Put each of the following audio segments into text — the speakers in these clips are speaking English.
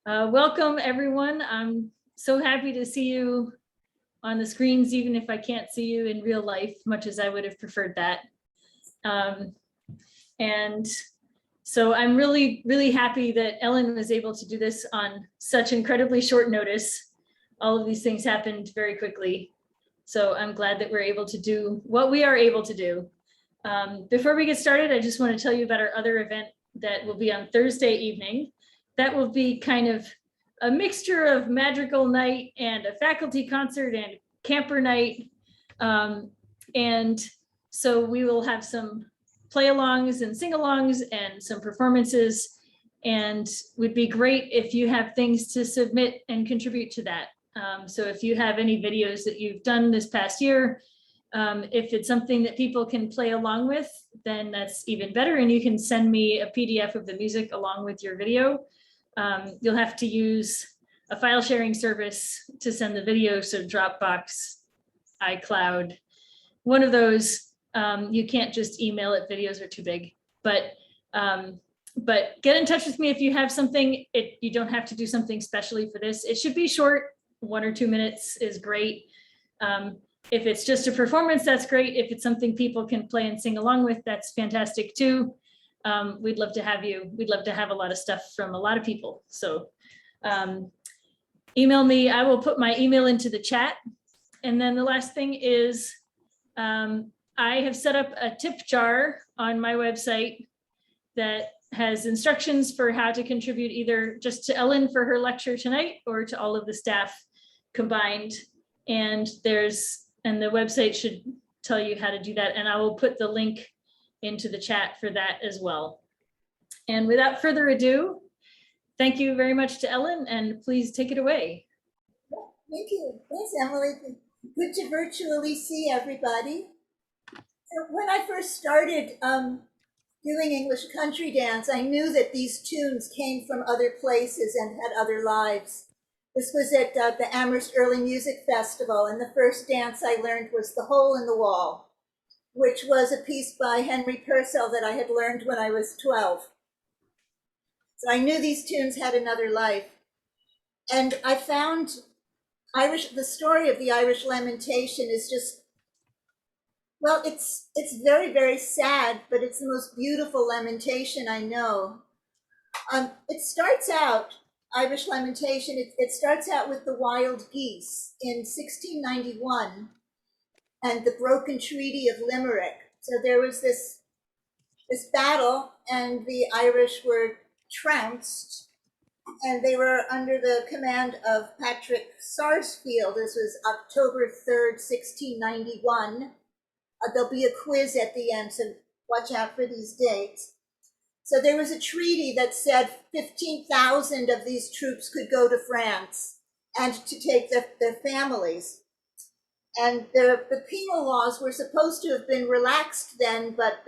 Welcome, everyone. I'm so happy to see you on the screens, even if I can't see you in real life, much as I would have preferred that. And so I'm really, really happy that Ellen was able to do this on such incredibly short notice. All of these things happened very quickly. So I'm glad that we're able to do what we are able to do. Before we get started, I just want to tell you about our other event that will be on Thursday evening. That will be kind of a mixture of magical night and a faculty concert and camper night. And so we will have some play-alongs and sing-alongs and some performances, and would be great if you have things to submit and contribute to that. So if you have any videos that you've done this past year, if it's something that people can play along with, then that's even better. And you can send me a PDF of the music along with your video. You'll have to use a file sharing service to send the video. So Dropbox, iCloud, one of those. You can't just email it, videos are too big, but get in touch with me if you have something. You don't have to do something specially for this. It should be short, 1 or 2 minutes is great. If it's just a performance, that's great. If it's something people can play and sing along with, that's fantastic too. We'd love to have you. We'd love to have a lot of stuff from a lot of people. So email me. I will put my email into the chat. And then the last thing is I have set up a tip jar on my website that has instructions for how to contribute either just to Ellen for her lecture tonight or to all of the staff combined. And the website should tell you how to do that. And I will put the link into the chat for that as well. And without further ado, thank you very much to Ellen, and please take it away. Thank you. Thanks, Emily. Good to virtually see everybody. When I first started doing English country dance, I knew that these tunes came from other places and had other lives. This was at the Amherst Early Music Festival, and the first dance I learned was The Hole in the Wall, which was a piece by Henry Purcell that I had learned when I was 12. So I knew these tunes had another life. And I found the story of the Irish Lamentation is just, well, it's very, very sad, but it's the most beautiful lamentation I know. It starts out, Irish Lamentation, it starts out with the wild geese in 1691 and the broken treaty of Limerick. So there was this battle, and the Irish were trounced, and they were under the command of Patrick Sarsfield. This was October 3rd, 1691. There'll be a quiz at the end, so watch out for these dates. So there was a treaty that said 15,000 of these troops could go to France and to take their families. And the penal laws were supposed to have been relaxed then, but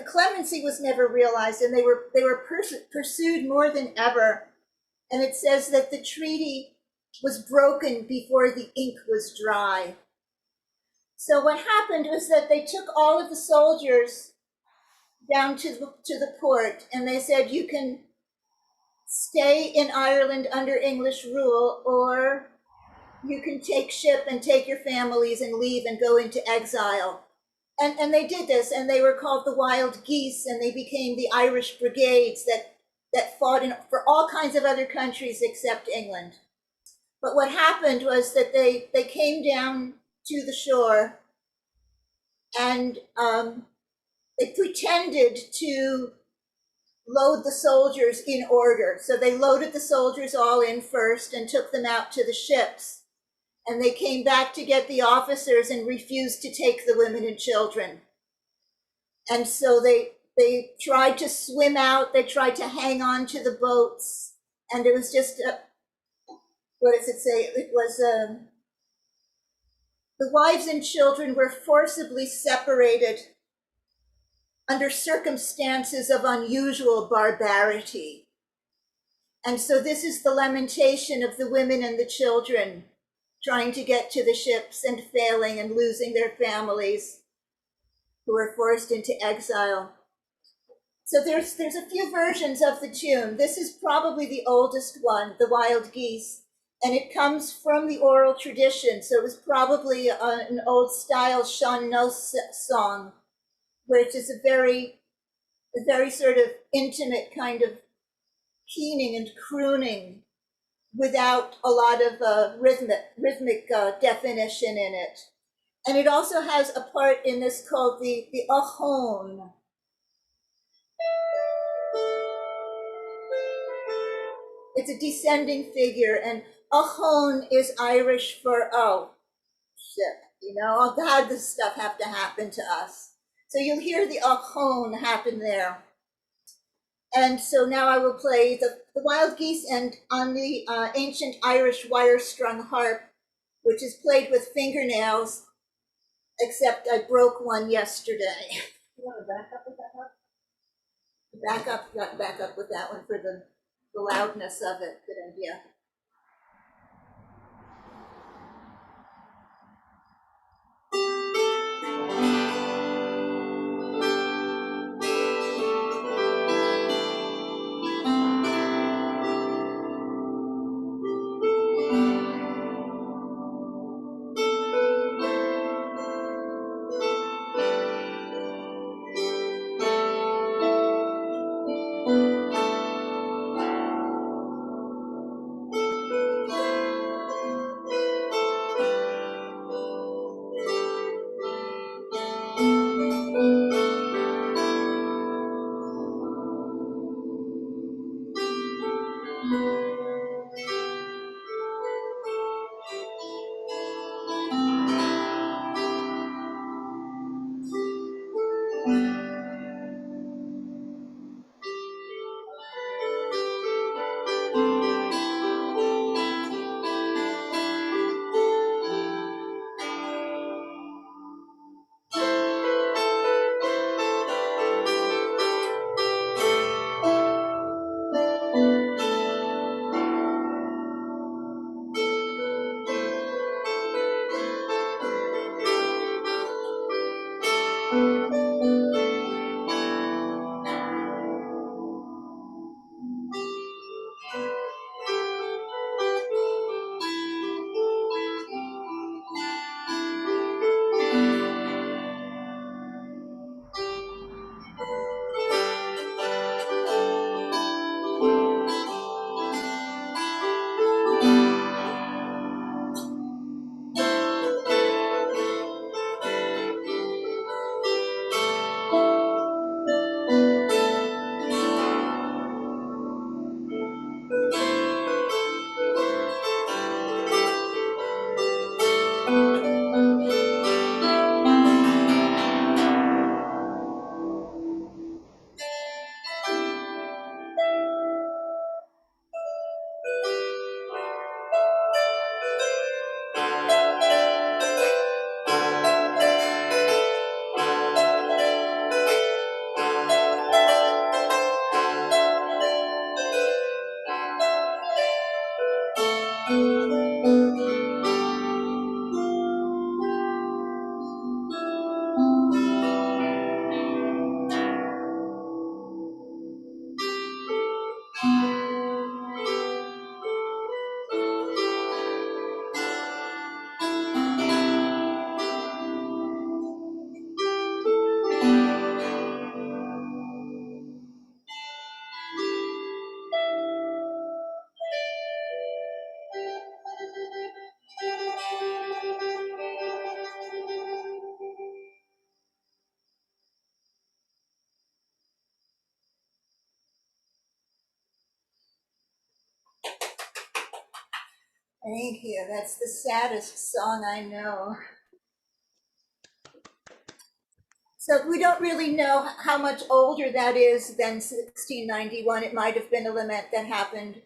clemency was never realized, and they were pursued more than ever. And it says that the treaty was broken before the ink was dry. So what happened was that they took all of the soldiers down to the port, and they said, you can stay in Ireland under English rule, or you can take ship and take your families and leave and go into exile. And they did this, and they were called the Wild Geese, and they became the Irish Brigades that fought for all kinds of other countries except England. But what happened was that they came down to the shore, and they pretended to load the soldiers in order. So they loaded the soldiers all in first and took them out to the ships. And they came back to get the officers and refused to take the women and children. And so they tried to swim out, they tried to hang on to the boats, and it was just, what does it say? It was, the wives and children were forcibly separated under circumstances of unusual barbarity. And so this is the lamentation of the women and the children trying to get to the ships and failing and losing their families, who were forced into exile. So there's a few versions of the tune. This is probably the oldest one, the Wild Geese, and it comes from the oral tradition. So it was probably an old style Sean Nose song, which is a very sort of intimate kind of keening and crooning without a lot of rhythmic definition in it. And it also has a part in this called the Aughrim. It's a descending figure, and Aughrim is Irish for, oh, shit, you know, oh God, this stuff have to happen to us. So you'll hear the Aughrim happen there. And so now I will play the Wild Geese and on the ancient Irish wire-strung harp, which is played with fingernails, except I broke one yesterday. You want to back up with that harp? Back up with that one for the loudness of it. Good idea. Thank you. That's the saddest song I know. So we don't really know how much older that is than 1691. It might have been a lament that happened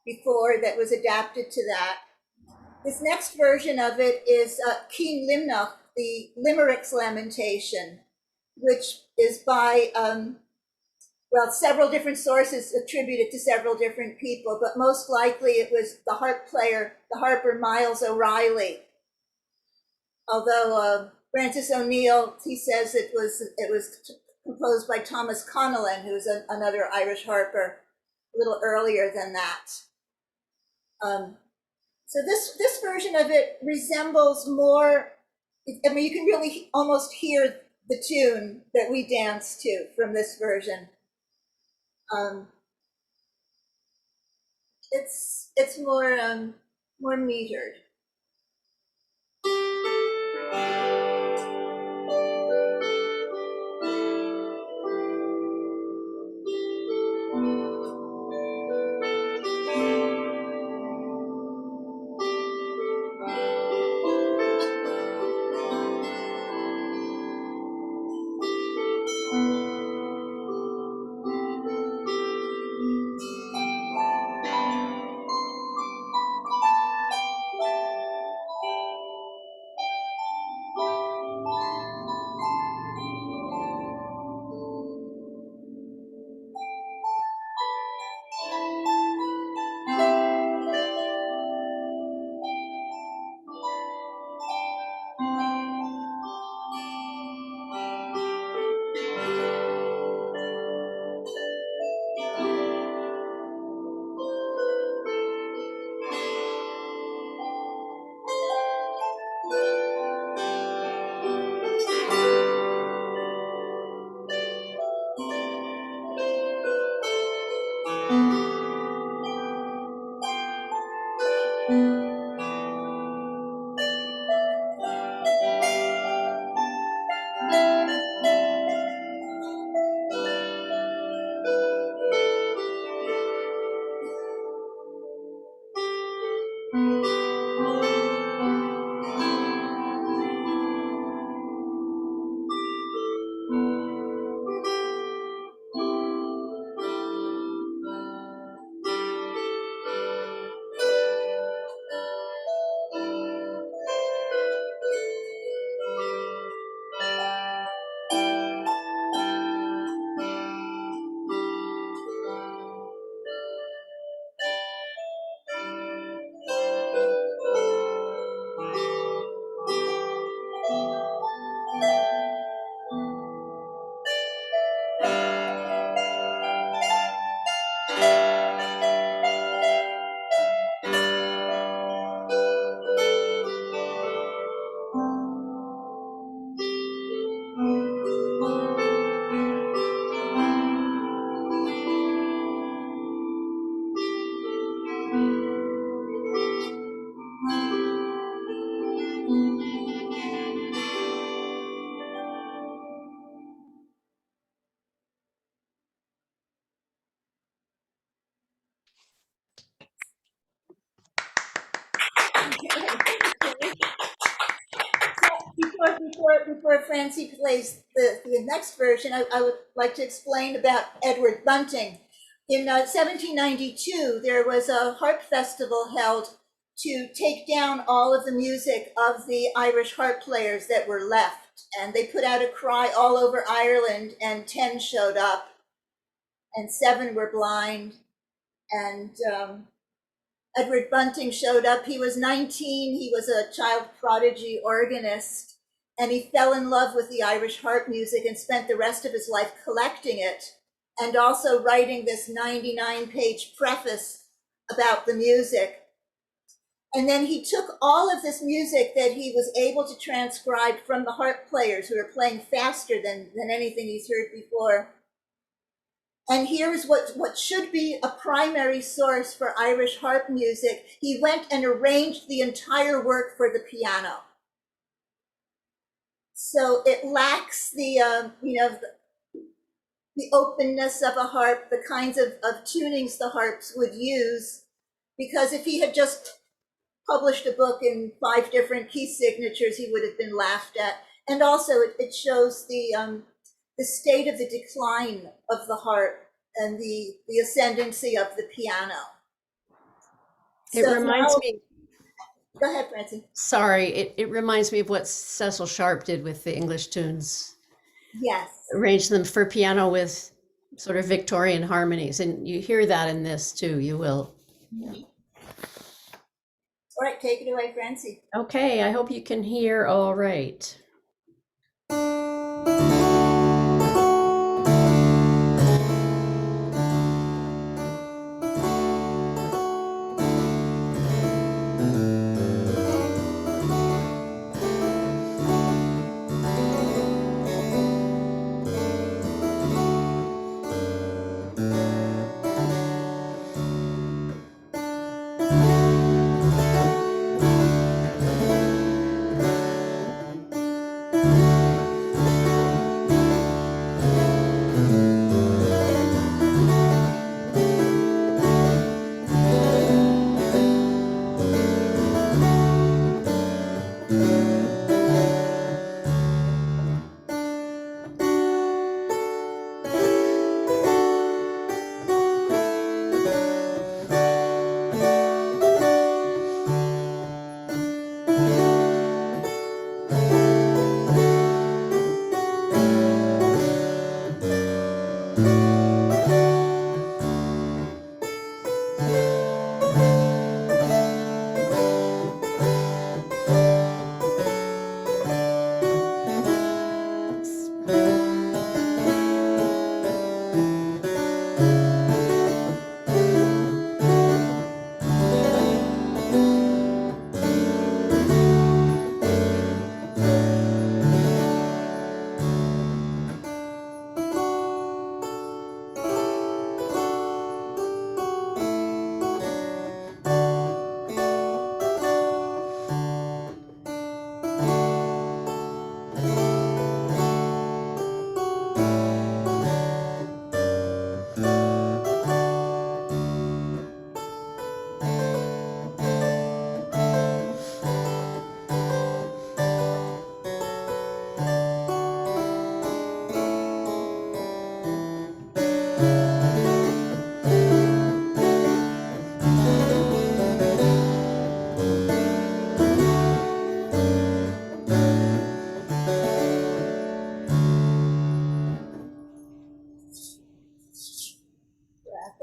before that was adapted to that. This next version of it is Caoineadh, the Limerick's Lamentation, which is by well, several different sources attributed to several different people, but most likely it was the harp player, the harper Miles O'Reilly. Although Francis O'Neill, he says it was composed by Thomas Connellan, who's another Irish harper, a little earlier than that. So this version of it resembles more, I mean, you can really almost hear the tune that we dance to from this version. It's more metered. Before Francie plays the next version, I would like to explain about Edward Bunting. In 1792, there was a harp festival held to take down all of the music of the Irish harp players that were left. And they put out a cry all over Ireland, and 10 showed up, and 7 were blind. And Edward Bunting showed up. He was 19. He was a child prodigy organist. And he fell in love with the Irish harp music and spent the rest of his life collecting it and also writing this 99-page preface about the music. And then he took all of this music that he was able to transcribe from the harp players who were playing faster than anything he's heard before. And here's what should be a primary source for Irish harp music. He went and arranged the entire work for the piano. So it lacks the openness of a harp, the kinds of tunings the harps would use, because if he had just published a book in 5 different key signatures, he would have been laughed at. And also it shows the state of the decline of the harp and the ascendancy of the piano. It reminds me. Go ahead, Francie. Sorry, it reminds me of what Cecil Sharp did with the English tunes. Yes. Arranged them for piano with sort of Victorian harmonies. And you hear that in this too, you will. All right, take it away, Francie. Okay, I hope you can hear all right.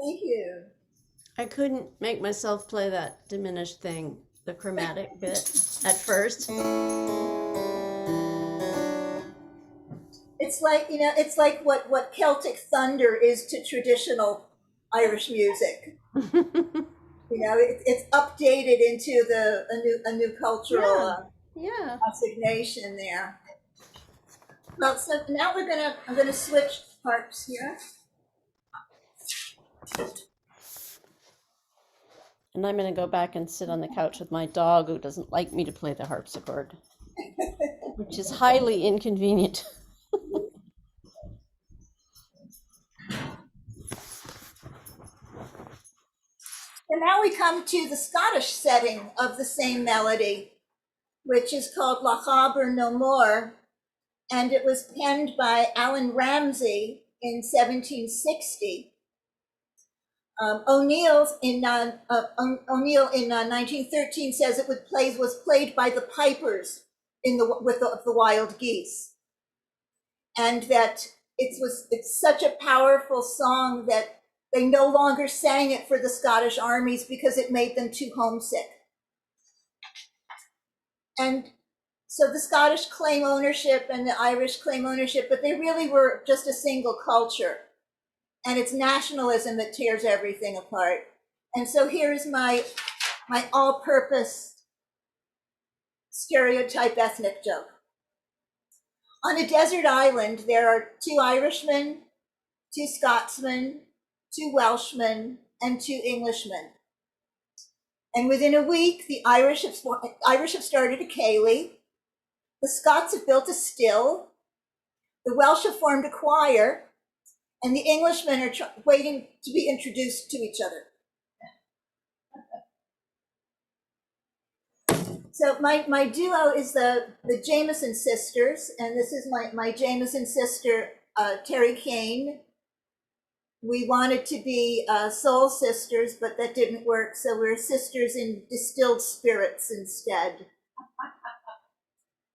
Thank you. I couldn't make myself play that diminished thing, the chromatic bit, at first. It's like, it's like what Celtic thunder is to traditional Irish music. It's updated into a new cultural Yeah. assignation there. Well, so now I'm gonna switch harps here. And I'm going to go back and sit on the couch with my dog who doesn't like me to play the harpsichord, which is highly inconvenient. And now we come to the Scottish setting of the same melody, which is called Lochaber no More, and it was penned by Alan Ramsay in 1760. O'Neill in 1913 says it was played by the pipers with the wild geese, and that it's such a powerful song that they no longer sang it for the Scottish armies because it made them too homesick. And so the Scottish claim ownership and the Irish claim ownership, but they really were just a single culture. And it's nationalism that tears everything apart. And so here's my all-purpose stereotype ethnic joke. On a desert island, there are 2 Irishmen, 2 Scotsmen, 2 Welshmen, and 2 Englishmen. And within a week, the Irish have started a Caoineadh, the Scots have built a still, the Welsh have formed a choir, and the Englishmen are waiting to be introduced to each other. So my duo is the Jameson sisters, and this is my Jameson sister, Terry Kane. We wanted to be soul sisters, but that didn't work, so we're sisters in distilled spirits instead.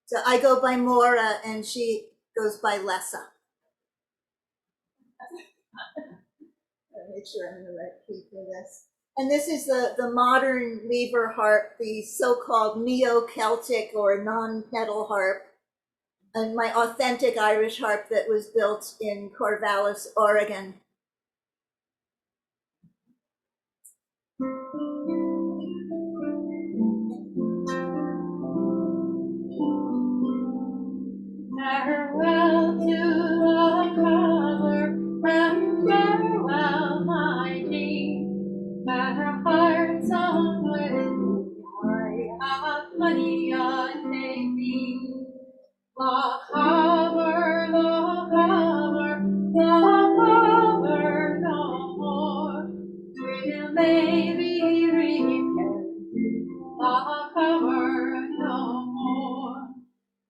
So I go by Maura, and she goes by Lessa. Make sure I'm in the right key for this. And this is the modern lever harp, the so-called neo-Celtic or non-pedal harp, and my authentic Irish harp that was built in Corvallis, Oregon. Farewell to Lochaber, and farewell, my king. Our hearts on with I have money on taking. Lochaber, Lochaber, Lochaber no more. Will maybe repented, Lochaber no more.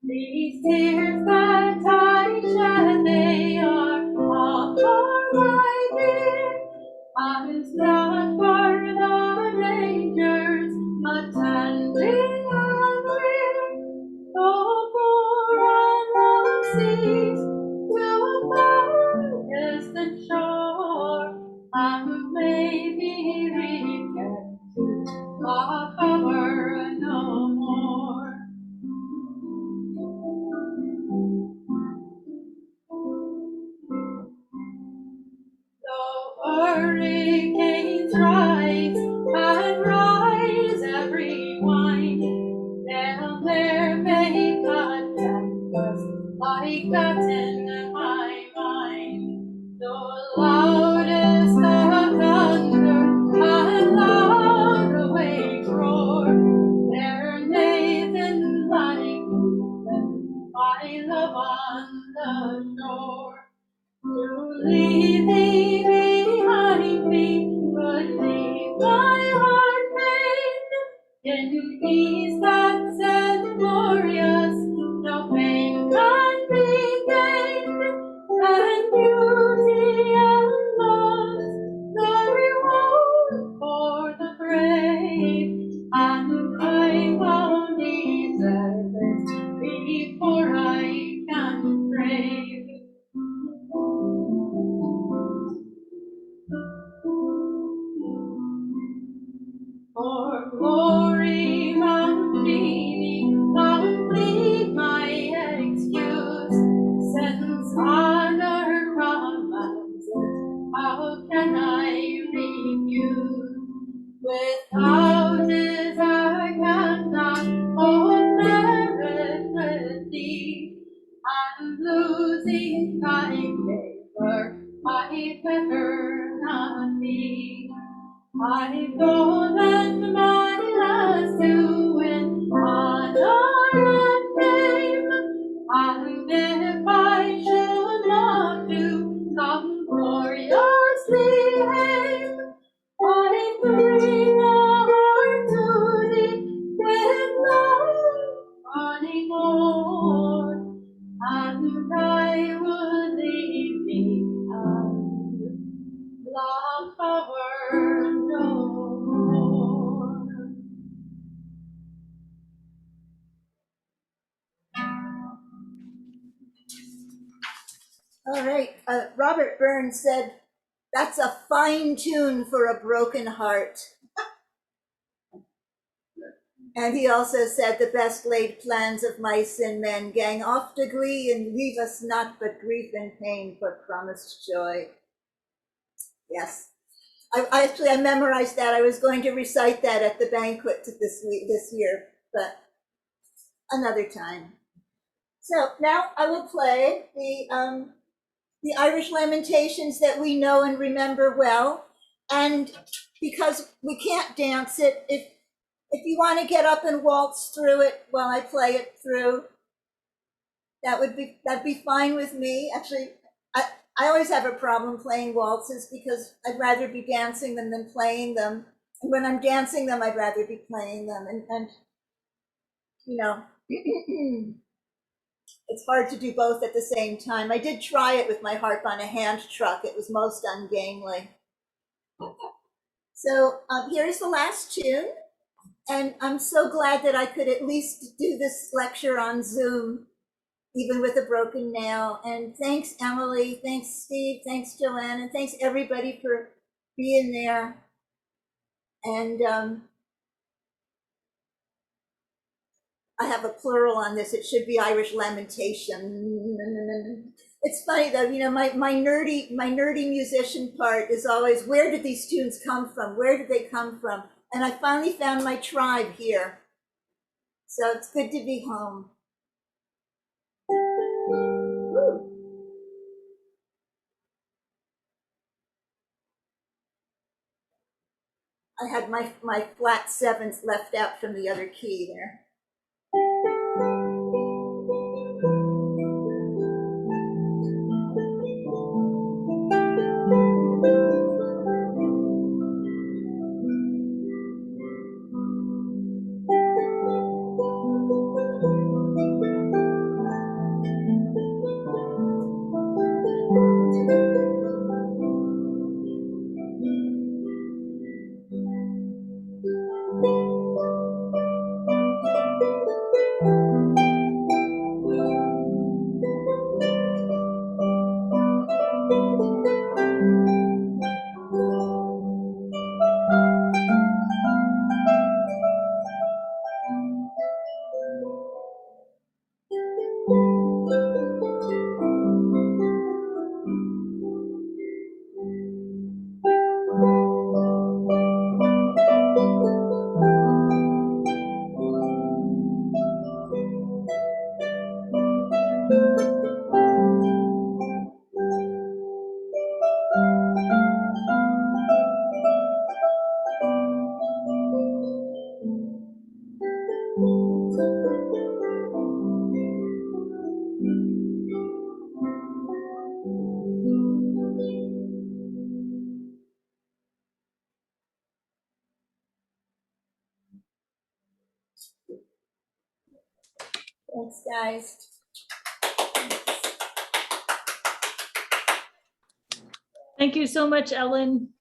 These tears that I shed, they are all for my dear. I was not for the dangers attending on me. Go for on the seas to a far distant shore. I may be repented, Lochaber no more. Though hurricanes rise and rise every wind, they'll ne'er make a tempest like that in my mind. Though loudest the thunder and loud the waves roar, there Nathan like you, my love on the shore. To leave thee behind me would leave my heart pain. In ease that's and glorious, no pain can be gained. Without it I cannot hold merit with thee, and losing thy favor I better not be. I go lend my last to win honor and fame, and if I should not do some gloriously aim, I bring a heart to thee with no running on, and I would leave thee and Lochaber no more. All right. Robert Burns said, "That's a fine tune for a broken heart." And he also said, "The best laid plans of mice and men gang off to glee and leave us not but grief and pain for promised joy." Yes. I memorized that. I was going to recite that at the banquet this year, but another time. So now I will play the Irish Lamentations that we know and remember well. And because we can't dance it, if you want to get up and waltz through it while I play it through, that'd be fine with me. Actually, I always have a problem playing waltzes because I'd rather be dancing them than playing them. And when I'm dancing them, I'd rather be playing them. And you know, it's hard to do both at the same time. I did try it with my harp on a hand truck. It was most ungainly. So here's the last tune. And I'm so glad that I could at least do this lecture on Zoom, even with a broken nail. And thanks, Emily. Thanks, Steve. Thanks, Joanne. And thanks, everybody, for being there. And I have a plural on this. It should be Irish Lamentation. It's funny, though. You know, my nerdy musician part is always, where did these tunes come from? Where did they come from? And I finally found my tribe here. So it's good to be home. Woo. I had my flat seventh left out from the other key there. Thanks, guys. Thank you so much, Ellen.